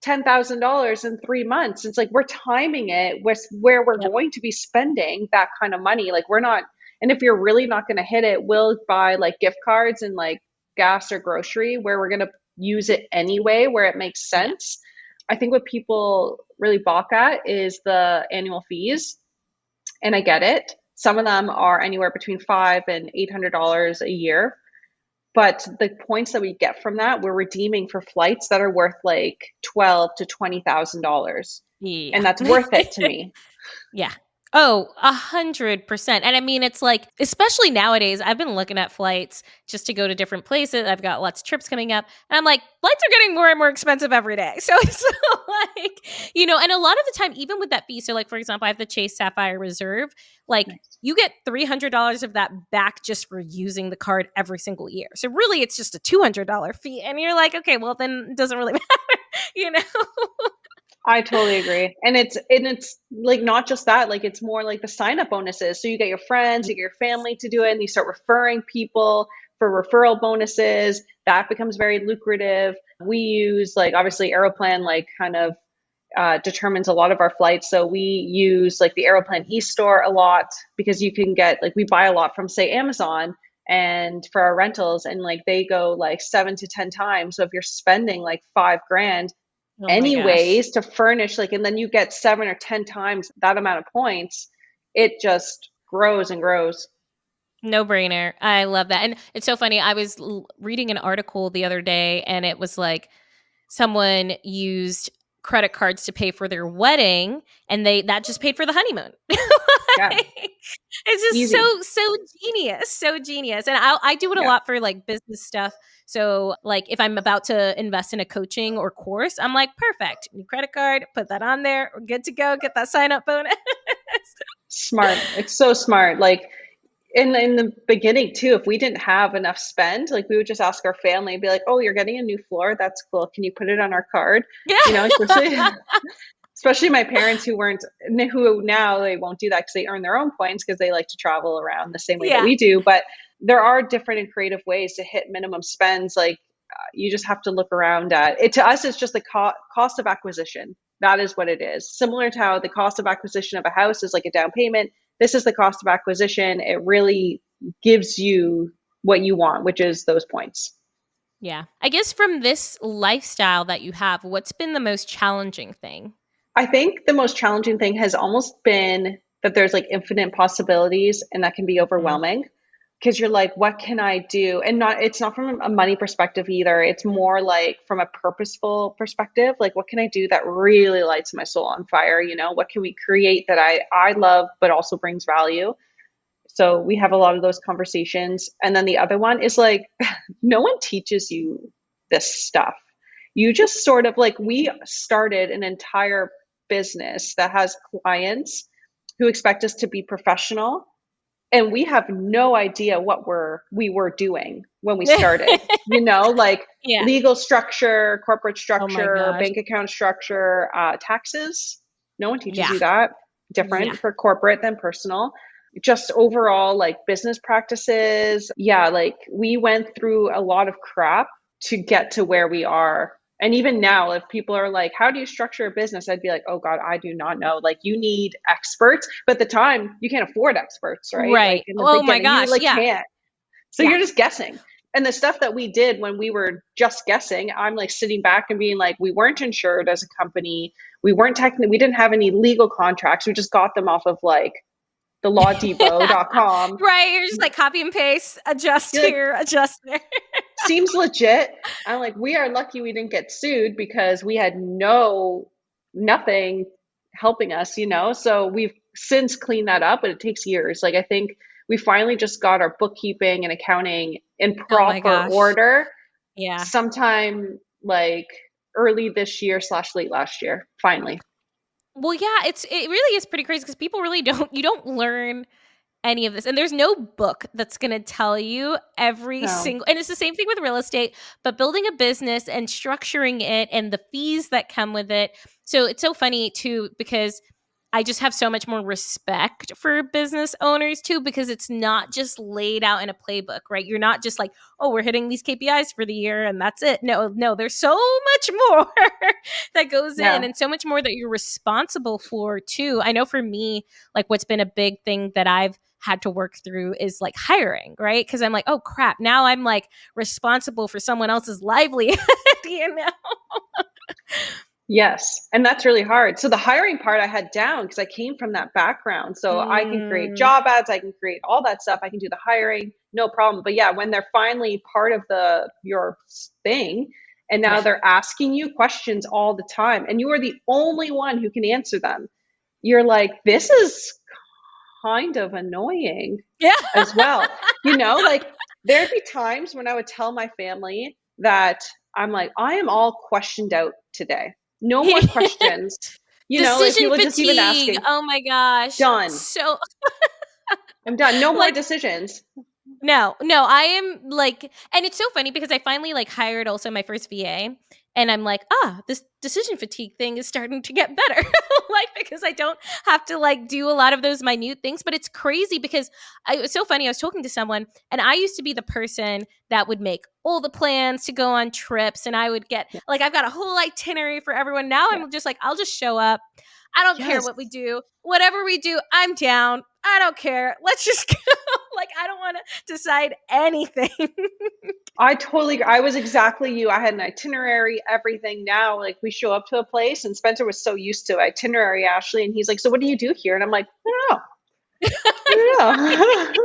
$10,000 in 3 months. It's like we're timing it with where we're Yep. going to be spending that kind of money. Like, we're not, and if you're really not going to hit it, we'll buy like gift cards and like gas or grocery where we're going to use it anyway, where it makes Yeah. sense. I think what people really balk at is the annual fees. And I get it. Some of them are anywhere between $500 and $800 a year. But the points that we get from that, we're redeeming for flights that are worth like 12 to $20,000. Yeah. And that's worth it to me. Yeah. Oh, 100%. And I mean, it's like, especially nowadays, I've been looking at flights just to go to different places. I've got lots of trips coming up. And I'm like, flights are getting more and more expensive every day. So it's like, and a lot of the time, even with that fee, so like, for example, I have the Chase Sapphire Reserve, like, Nice. you get $300 of that back just for using the card every single year. So really, it's just a $200 fee. And you're like, okay, well, then it doesn't really matter, you know? I totally agree. And it's like not just that, like it's more like the sign up bonuses. So you get your friends, you get your family to do it, and you start referring people for referral bonuses. That becomes very lucrative. We use like obviously Aeroplan like kind of determines a lot of our flights. So we use like the Aeroplan e-store a lot because you can get like we buy a lot from say Amazon and for our rentals, and like they go like 7 to 10 times. So if you're spending like 5 grand Oh my gosh. anyways to furnish, like, and then you get 7 or 10 times that amount of points, it just grows and grows. No brainer. I love that. And it's so funny. I was reading an article the other day and it was like someone used credit cards to pay for their wedding and they that just paid for the honeymoon. Yeah, Like, it's just easy. so genius, so genius. And I do it a Yeah. lot for like business stuff. So like if I'm about to invest in a coaching or course, I'm like, perfect. New credit card, put that on there. We're good to go. Get that sign up bonus. Smart. It's so smart. Like in the beginning too, if we didn't have enough spend, like we would just ask our family and be like, oh, you're getting a new floor, that's cool, can you put it on our card? Especially Yeah. especially my parents who weren't, who now they won't do that because they earn their own points because they like to travel around the same way that Yeah. we do. But there are different and creative ways to hit minimum spends. Like you just have to look around at it. To us, it's just the cost of acquisition. That is what it is. Similar to how the cost of acquisition of a house is like a down payment. This is the cost of acquisition. It really gives you what you want, which is those points. Yeah. I guess from this lifestyle that you have, what's been the most challenging thing? I think the most challenging thing has almost been that there's like infinite possibilities and that can be Mm. overwhelming because you're like, what can I do? And not, it's not from a money perspective either. It's more like from a purposeful perspective. Like, what can I do that really lights my soul on fire? You know, what can we create that I love, but also brings value? So we have a lot of those conversations. And then the other one is like, no one teaches you this stuff. You just sort of like, we started an entire business that has clients who expect us to be professional, and we have no idea what we were doing when we started. You know, like Yeah. legal structure, corporate Oh my structure, gosh. bank account structure, taxes. No one teaches Yeah. you that. Yeah. Different for corporate than personal. Just overall, like business practices. Yeah, like we went through a lot of crap to get to where we are. And even now, if people are like, how do you structure a business? I'd be like, oh God, I do not know. Like, you need experts. But at the time, you can't afford experts, right? Like Right. in the Oh my beginning, you gosh. like Yeah. can't. So Yeah. you're just guessing. And the stuff that we did when we were just guessing, I'm like sitting back and being like, we weren't insured as a company. We weren't technically, we didn't have any legal contracts. We just got them off of like the lawdepot.com. Right. You're just like copy and paste, adjust You're like, here, adjust there. seems legit. I'm like, we are lucky we didn't get sued because we had nothing helping us, you know? So we've since cleaned that up, but it takes years. Like, I think we finally just got our bookkeeping and accounting in Oh my proper gosh. order Yeah. sometime like early this year slash late last year, finally. Well, yeah, it really is pretty crazy because people really don't you don't learn any of this. And there's no book that's going to tell you every No. single, and it's the same thing with real estate, but building a business and structuring it and the fees that come with it. So it's so funny too, because I just have so much more respect for business owners too, because it's not just laid out in a playbook, right? You're not just like, oh, we're hitting these KPIs for the year and that's it. No, no, there's so much more that goes in Yeah. and so much more that you're responsible for too. I know for me, like what's been a big thing that I've had to work through is like hiring, right? Because I'm like, oh crap, now I'm like responsible for someone else's livelihood, you know? Yes, and that's really hard. So the hiring part I had down because I came from that background. So I can create Mm, job ads, I can create all that stuff. I can do the hiring, no problem. But yeah, when they're finally part of the your thing and now yeah. they're asking you questions all the time and you are the only one who can answer them. You're like, this is kind of annoying Yeah. as well. You know, like there'd be times when I would tell my family that I'm like, I am all questioned out today. No more questions. You know, like Decision people just even fatigue. asking, Oh my gosh. done. So I'm done. No more like decisions. no, no, I am like, and it's so funny because I finally like hired also my first VA, and I'm like, this decision fatigue thing is starting to get better, like because I don't have to like do a lot of those minute things. But it's crazy because it was so funny. I was talking to someone, and I used to be the person that would make all the plans to go on trips, and I would get Yeah. like I've got a whole itinerary for everyone. Now Yeah. I'm just like, I'll just show up. I don't care Yes. what we do. Whatever we do, I'm down. I don't care. Let's just go. Like I don't want to decide anything. I totally, I was exactly you. I had an itinerary, everything. Now, like we show up to a place, and Spencer was so used to itinerary, Ashley, and he's like, "So what do you do here?" And I'm like, "I don't know. I don't know."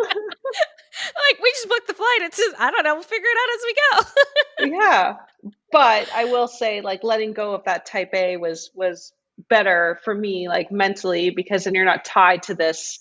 Like we just booked the flight. It's just I don't know. We'll figure it out as we go. Yeah. But I will say like letting go of that type A was better for me like mentally because then you're not tied to this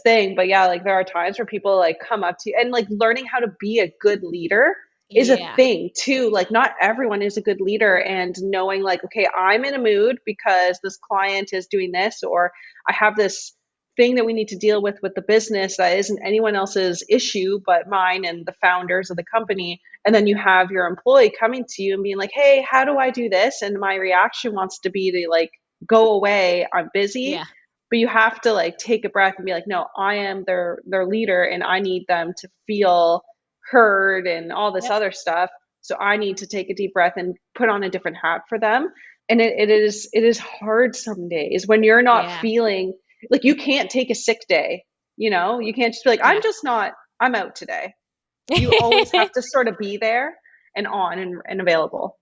thing. But yeah, like there are times where people like come up to you and like learning how to be a good leader is a Yeah. thing too. Like not everyone is a good leader and knowing like, okay, I'm in a mood because this client is doing this, or I have this thing that we need to deal with the business that isn't anyone else's issue but mine and the founders of the company. And then you have your employee coming to you and being like, hey, how do I do this? And my reaction wants to be to like go away, I'm busy. Yeah. But you have to like take a breath and be like, no, I am their leader and I need them to feel heard and all this Yep. other stuff. So I need to take a deep breath and put on a different hat for them. And it is hard some days when you're not Yeah. feeling like you can't take a sick day. You know, you can't just be like, I'm Yeah. just not, I'm out today. You always have to sort of be there. and on and available.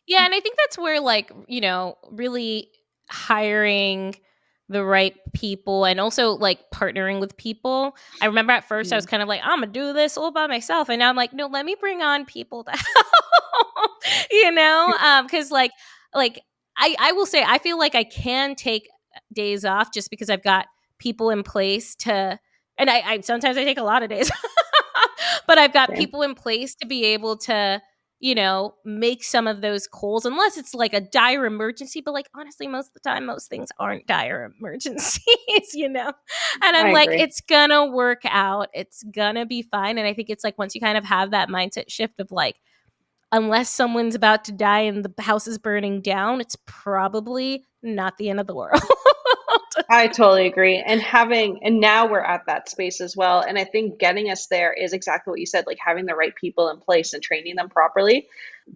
Yeah, and I think that's where, like, really hiring the right people and also like partnering with people. I remember at first I was Mhm. kind of like, I'm gonna do this all by myself. And now I'm like, no, let me bring on people to help, because like I will say I feel like I can take days off just because I've got people in place to, and I sometimes I take a lot of days, but I've got Same. people in place to be able to make some of those calls unless it's like a dire emergency. But like honestly, most of the time, most things aren't dire emergencies. And I I'm like, agree. it's gonna work out. It's gonna be fine. And I think it's like once you kind of have that mindset shift of like, unless someone's about to die and the house is burning down, it's probably not the end of the world. I totally agree. And now we're at that space as well. And I think getting us there is exactly what you said, like having the right people in place and training them properly.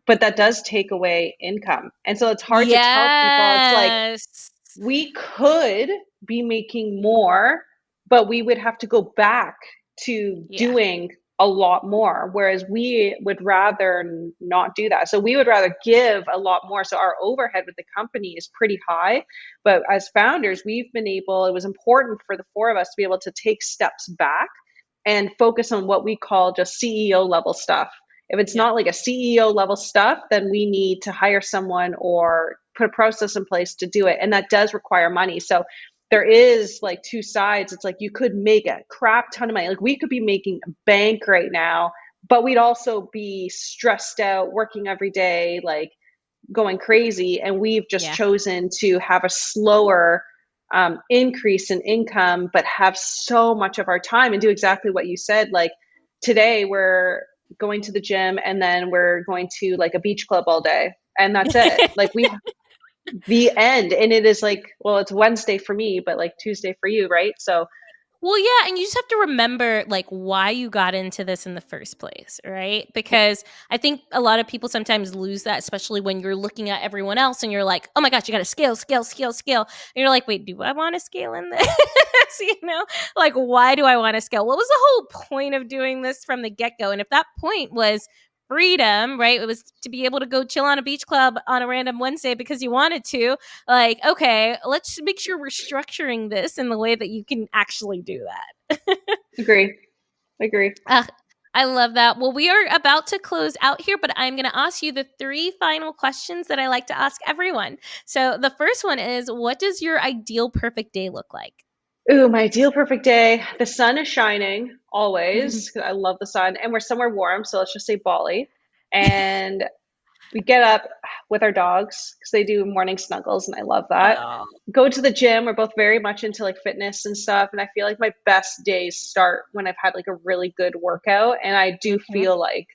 But that does take away income. And so it's hard to tell people, it's like, Yes. we could be making more, but we would have to go back to Yeah. doing a lot more. Whereas we would rather not do that. So we would rather give a lot more. So our overhead with the company is pretty high. But as founders, we've been able, it was important for the four of us to be able to take steps back and focus on what we call just CEO level stuff. If it's Yeah. not like a CEO level stuff, then we need to hire someone or put a process in place to do it. And that does require money. So there is like two sides. It's like you could make a crap ton of money. Like we could be making bank right now, but we'd also be stressed out, working every day, like going crazy. And we've just Yeah. chosen to have a slower increase in income, but have so much of our time and do exactly what you said. Like today, we're going to the gym and then we're going to like a beach club all day. And that's it. Like we, the end. And it is like, well, it's Wednesday for me, but like Tuesday for you, right? So Well, yeah, and you just have to remember like why you got into this in the first place, right? Because I think a lot of people sometimes lose that, especially when you're looking at everyone else and you're like, "Oh my gosh, you got to scale, scale, scale, scale." And you're like, "Wait, do I want to scale in this?" you know? Like why do I want to scale? What was the whole point of doing this from the get-go? And if that point was freedom, right? It was to be able to go chill on a beach club on a random Wednesday because you wanted to, like, okay, let's make sure we're structuring this in the way that you can actually do that. agree, agree. uh, I love that. Well, we are about to close out here, but I'm going to ask you the three final questions that I like to ask everyone. So the first one is, what does your ideal perfect day look like? Ooh, my ideal perfect day. The sun is shining always. I love the sun. And we're somewhere warm. So let's just say Bali. And we get up with our dogs because they do morning snuggles. And I love that. Oh. Go to the gym. We're both very much into like fitness and stuff. And I feel like my best days start when I've had like a really good workout. And I do Mhm. feel like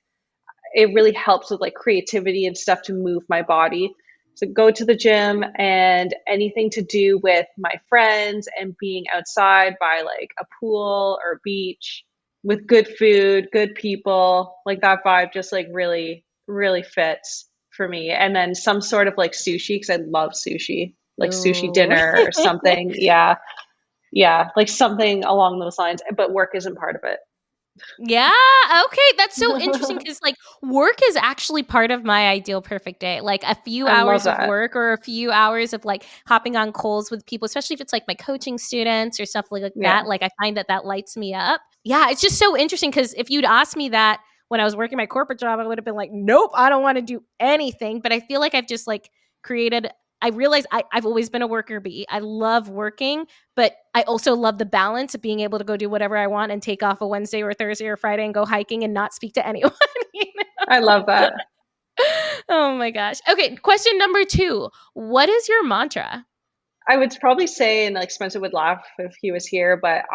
it really helps with like creativity and stuff to move my body. So go to the gym and anything to do with my friends and being outside by like a pool or a beach with good food, good people, like that vibe just like really, really fits for me. And then some sort of like sushi, because I love sushi, like sushi Ooh. dinner or something. Yeah. Yeah. Like something along those lines. But work isn't part of Yeah, okay, that's so interesting it. because, like, work is actually part of my ideal perfect day, like, a few I love hours of that. work or a few hours of, like, hopping on calls with people, especially if it's, like, my coaching students or stuff like Yeah. that, like, I find that that lights me up. Yeah, it's just so interesting because if you'd asked me that when I was working my corporate job, I would've been like, "Nope, I don't wanna do anything," but I feel like I've just, like, created I realize I've always been a worker bee. I love working, but I also love the balance of being able to go do whatever I want and take off a Wednesday or Thursday or Friday and go hiking and not speak to anyone. you I love that. know? Oh my gosh. Okay, question number 2. What is your mantra? I would probably say, and like Spencer would laugh if he was here, but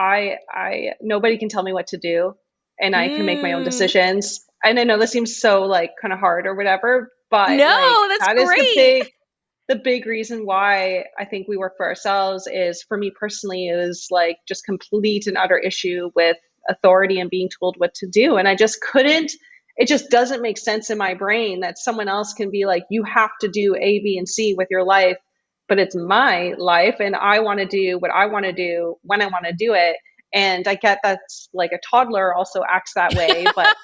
nobody can tell me what to do, and I can make my own Mm. decisions. And I know this seems so like kind of hard or whatever, but like No, that's that is great. the big reason why I think we work for ourselves is for me personally is like just complete and utter issue with authority and being told what to do. And I just couldn't, it just doesn't make sense in my brain that someone else can be like, you have to do A, B, and C with your life, but it's my life and I want to do what I want to do when I want to do it. And I get that's like a toddler also acts that way, but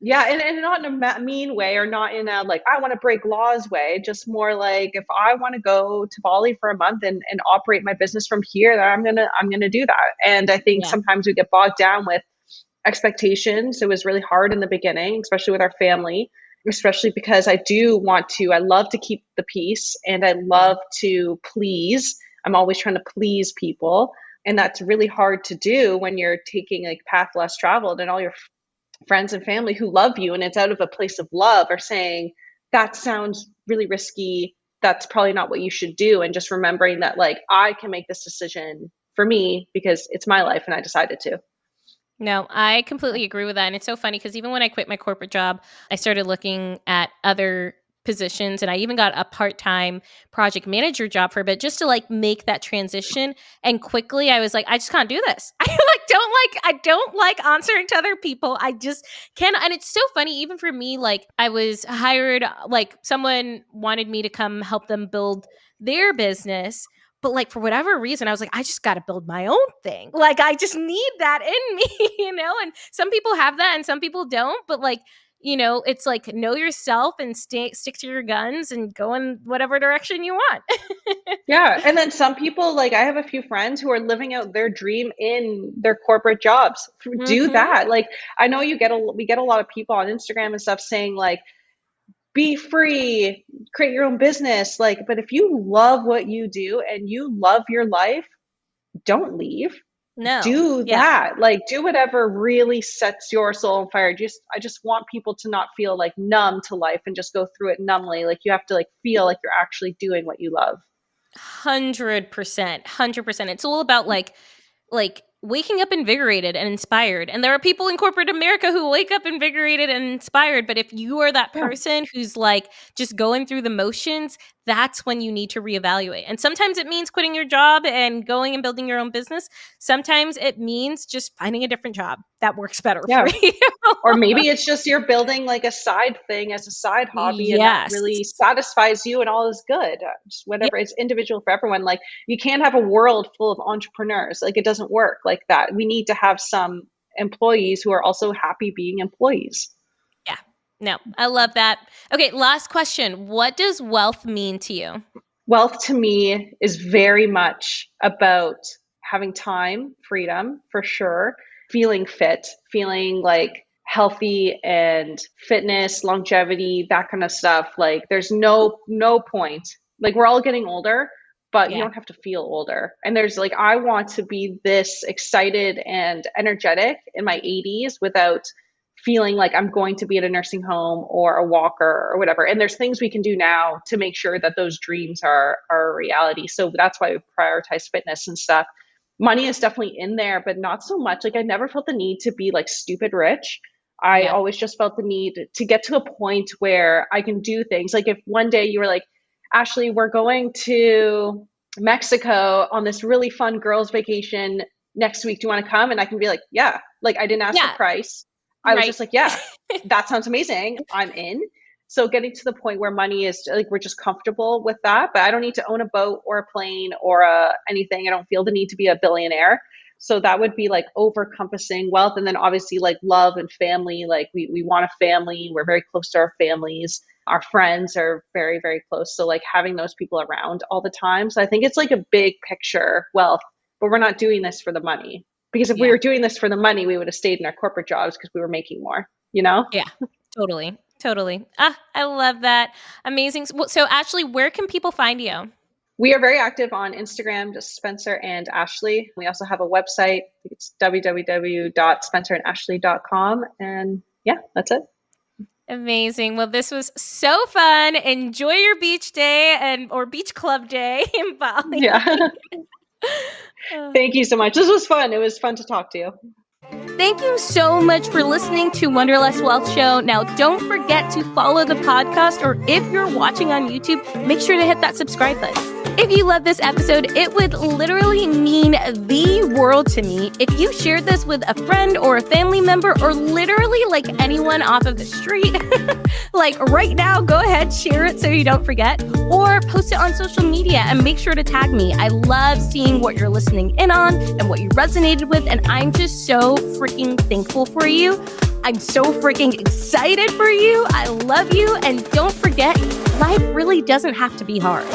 Yeah, and not in a mean way, or not in a like I want to break laws way. Just more like if I want to go to Bali for a month and operate my business from here, then I'm gonna do that. And I think Yeah. sometimes we get bogged down with expectations. It was really hard in the beginning, especially with our family, especially because I love to keep the peace and I Yeah. love to please. I'm always trying to please people. And that's really hard to do when you're taking like path less traveled and all your friends and family who love you and it's out of a place of love are saying, that sounds really risky. That's probably not what you should do. And just remembering that like I can make this decision for me because it's my life and I decided to. No, I completely agree with that. And it's so funny because even when I quit my corporate job, I started looking at other positions and I even got a part-time project manager job for a bit just to like make that transition. And quickly I was like, I just can't do this. I don't like answering to other people. I just can't. And it's so funny, even for me, like I was hired, like someone wanted me to come help them build their business. But like for whatever reason, I was like, I just got to build my own thing. Like I just need that in me, And some people have that and some people don't. But like, it's like know yourself and stick to your guns and go in whatever direction you want. Yeah. And then some people, like I have a few friends who are living out their dream in their corporate jobs. Do Mm-hmm. that. Like I know we get a lot of people on Instagram and stuff saying like, be free, create your own business. Like, but if you love what you do and you love your life, don't leave. No. Do Yeah. that. Like do whatever really sets your soul on fire. I just want people to not feel like numb to life and just go through it numbly. Like you have to like feel like you're actually doing what you love. 100%. 100%. It's all about like waking up invigorated and inspired. And there are people in corporate America who wake up invigorated and inspired. But if you are that Yeah. person who's like just going through the motions, that's when you need to reevaluate. And sometimes it means quitting your job and going and building your own business. Sometimes it means just finding a different job that works better for Yeah. you. Or maybe it's just you're building like a side thing as a side hobby and that Yes. really satisfies you and all is good. Just Yeah. whatever, it's individual for everyone. Like you can't have a world full of entrepreneurs. Like it doesn't work like that. We need to have some employees who are also happy being employees. Yeah. No, I love that. Okay, last question. What does wealth mean to you? Wealth to me is very much about having time, freedom for sure, feeling fit, feeling like healthy and fitness, longevity, that kind of stuff. Like there's no point. Like we're all getting older, but you Yeah. don't have to feel older. And there's like I want to be this excited and energetic in my 80s without feeling like I'm going to be at a nursing home or a walker or whatever. And there's things we can do now to make sure that those dreams are a reality. So that's why we prioritize fitness and stuff. Money is definitely in there, but not so much. Like I never felt the need to be like stupid rich. I Yeah. always just felt the need to get to a point where I can do things. Like if one day you were like, Ashley, we're going to Mexico on this really fun girls' vacation next week. Do you want to come? And I can be like, yeah. Like I didn't ask the Yeah. price. I was Right. just like, yeah, that sounds amazing. I'm in. So getting to the point where money is like we're just comfortable with that, but I don't need to own a boat or a plane or anything. I don't feel the need to be a billionaire. So that would be like overcompassing wealth, and then obviously like love and family. Like we want a family. We're very close to our families. Our friends are very very close. So like having those people around all the time. So I think it's like a big picture wealth, but we're not doing this for the money. Because if we Yeah. were doing this for the money, we would have stayed in our corporate jobs because we were making more, you know? Yeah. Totally. Totally. Ah, I love that. Amazing. So Ashley, where can people find you? We are very active on Instagram, just Spencer and Ashley. We also have a website. It's www.spencerandashley.com. And yeah, that's it. Amazing. Well, this was so fun. Enjoy your beach day or beach club day in Bali. Yeah. Uh, Thank you so much. This was fun. It was fun to talk to you. Thank you so much for listening to Wonderlust Wealth Show. Now, don't forget to follow the podcast, or if you're watching on YouTube, make sure to hit that subscribe button. If you love this episode, it would literally mean the world to me if you shared this with a friend or a family member, or literally like anyone off of the street. Like right now, go ahead, share it so you don't forget, or post it on social media and make sure to tag me. I love seeing what you're listening in on and what you resonated with, and I'm just so freaking thankful for you. I'm so freaking excited for you. I love you. And don't forget, life really doesn't have to be hard.